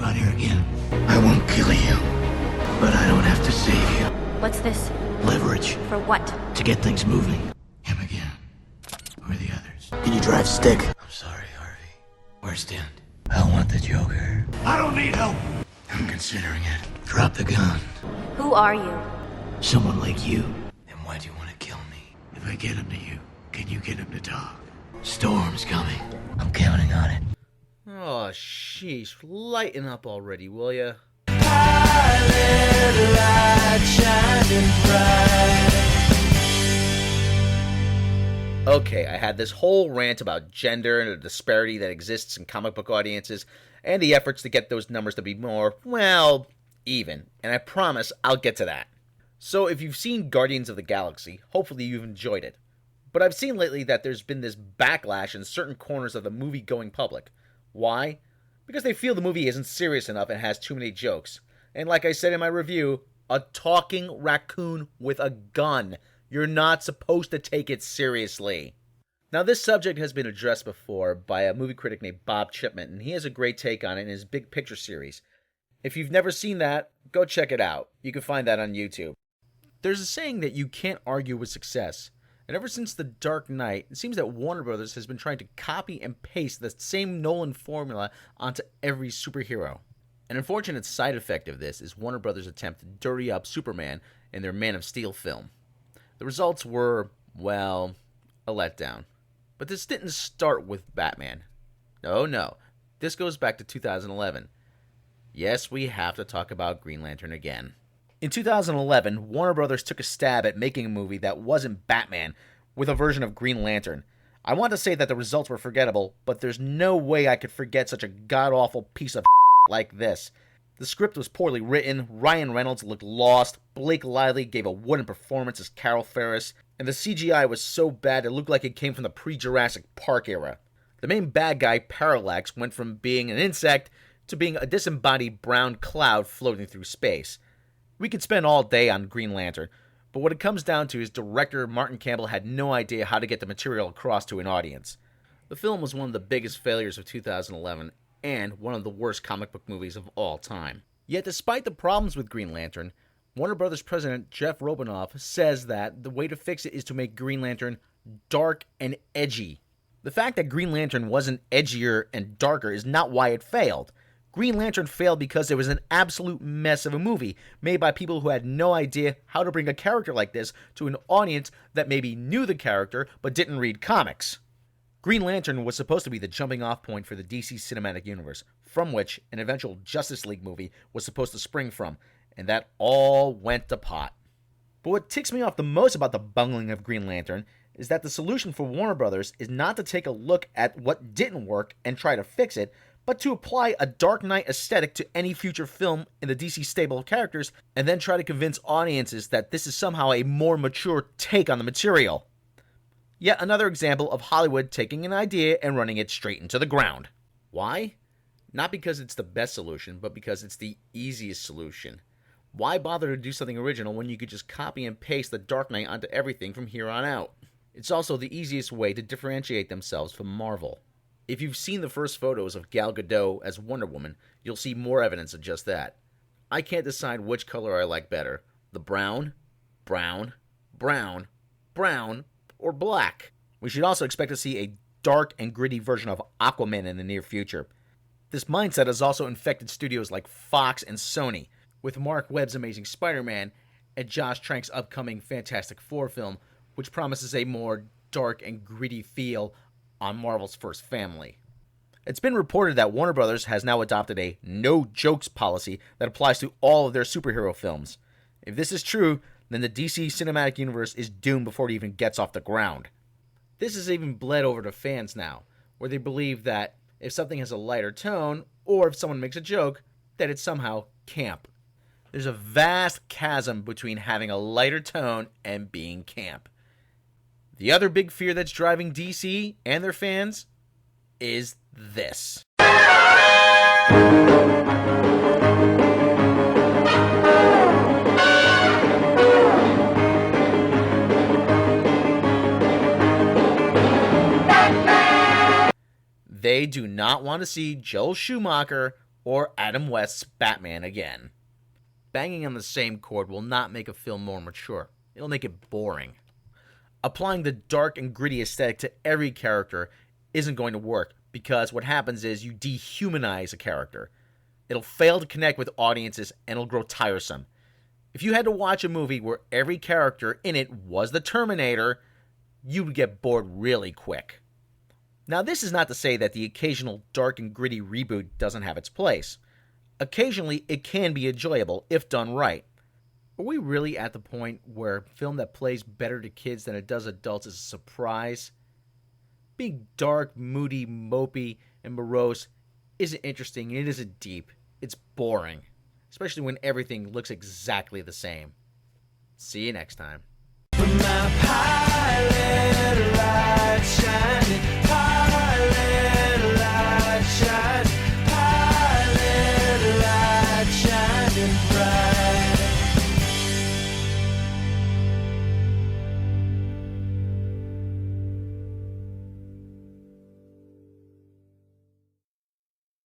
around here again, I won't kill you, but I don't have to save you. What's this? Leverage. For what? To get things moving. Him again. Who are the others? Can you drive stick? I'm sorry, Harvey. Where's Dent? I want the Joker. I don't need help. I'm considering it. Drop the gun. Who are you? Someone like you. Then why do you want to kill me? If I get him to you, can you get him to talk? Storm's coming. I'm counting on it. Oh, sheesh. Lighten up already, will ya? Okay, I had this whole rant about gender and the disparity that exists in comic book audiences and the efforts to get those numbers to be more, well, even. And I promise I'll get to that. So if you've seen Guardians of the Galaxy, hopefully you've enjoyed it. But I've seen lately that there's been this backlash in certain corners of the movie-going public. Why? Because they feel the movie isn't serious enough and has too many jokes. And like I said in my review, a talking raccoon with a gun. You're not supposed to take it seriously. Now, this subject has been addressed before by a movie critic named Bob Chipman, and he has a great take on it in his Big Picture series. If you've never seen that, go check it out. You can find that on YouTube. There's a saying that you can't argue with success. And ever since The Dark Knight, it seems that Warner Brothers has been trying to copy and paste the same Nolan formula onto every superhero. An unfortunate side effect of this is Warner Brothers' attempt to dirty up Superman in their Man of Steel film. The results were, well, a letdown. But this didn't start with Batman. Oh no, this goes back to 2011. Yes, we have to talk about Green Lantern again. In 2011, Warner Brothers took a stab at making a movie that wasn't Batman with a version of Green Lantern. I want to say that the results were forgettable, but there's no way I could forget such a god-awful piece of like this. The script was poorly written, Ryan Reynolds looked lost, Blake Lively gave a wooden performance as Carol Ferris, and the CGI was so bad it looked like it came from the pre-Jurassic Park era. The main bad guy, Parallax, went from being an insect to being a disembodied brown cloud floating through space. We could spend all day on Green Lantern, but what it comes down to is director Martin Campbell had no idea how to get the material across to an audience. The film was one of the biggest failures of 2011, and one of the worst comic book movies of all time. Yet despite the problems with Green Lantern, Warner Brothers president Jeff Robinoff says that the way to fix it is to make Green Lantern dark and edgy. The fact that Green Lantern wasn't edgier and darker is not why it failed. Green Lantern failed because it was an absolute mess of a movie made by people who had no idea how to bring a character like this to an audience that maybe knew the character but didn't read comics. Green Lantern was supposed to be the jumping off point for the DC Cinematic Universe, from which an eventual Justice League movie was supposed to spring from, and that all went to pot. But what ticks me off the most about the bungling of Green Lantern is that the solution for Warner Brothers is not to take a look at what didn't work and try to fix it, but to apply a Dark Knight aesthetic to any future film in the DC stable of characters, and then try to convince audiences that this is somehow a more mature take on the material. Yet another example of Hollywood taking an idea and running it straight into the ground. Why? Not because it's the best solution, but because it's the easiest solution. Why bother to do something original when you could just copy and paste the Dark Knight onto everything from here on out? It's also the easiest way to differentiate themselves from Marvel. If you've seen the first photos of Gal Gadot as Wonder Woman, you'll see more evidence of just that. I can't decide which color I like better. The brown, brown, brown, brown, or black. We should also expect to see a dark and gritty version of Aquaman in the near future. This mindset has also infected studios like Fox and Sony, with Mark Webb's Amazing Spider-Man and Josh Trank's upcoming Fantastic Four film, which promises a more dark and gritty feel on Marvel's first family. It's been reported that Warner Brothers has now adopted a no-jokes policy that applies to all of their superhero films. If this is true, then the DC Cinematic Universe is doomed before it even gets off the ground. This has even bled over to fans now, where they believe that if something has a lighter tone, or if someone makes a joke, that it's somehow camp. There's a vast chasm between having a lighter tone and being camp. The other big fear that's driving DC and their fans is this. They do not want to see Joel Schumacher or Adam West's Batman again. Banging on the same chord will not make a film more mature. It'll make it boring. Applying the dark and gritty aesthetic to every character isn't going to work, because what happens is you dehumanize a character. It'll fail to connect with audiences and it'll grow tiresome. If you had to watch a movie where every character in it was the Terminator, you would get bored really quick. Now, this is not to say that the occasional dark and gritty reboot doesn't have its place. Occasionally, it can be enjoyable if done right. Are we really at the point where a film that plays better to kids than it does adults is a surprise? Being dark, moody, mopey, and morose isn't interesting and it isn't deep. It's boring, especially when everything looks exactly the same. See you next time.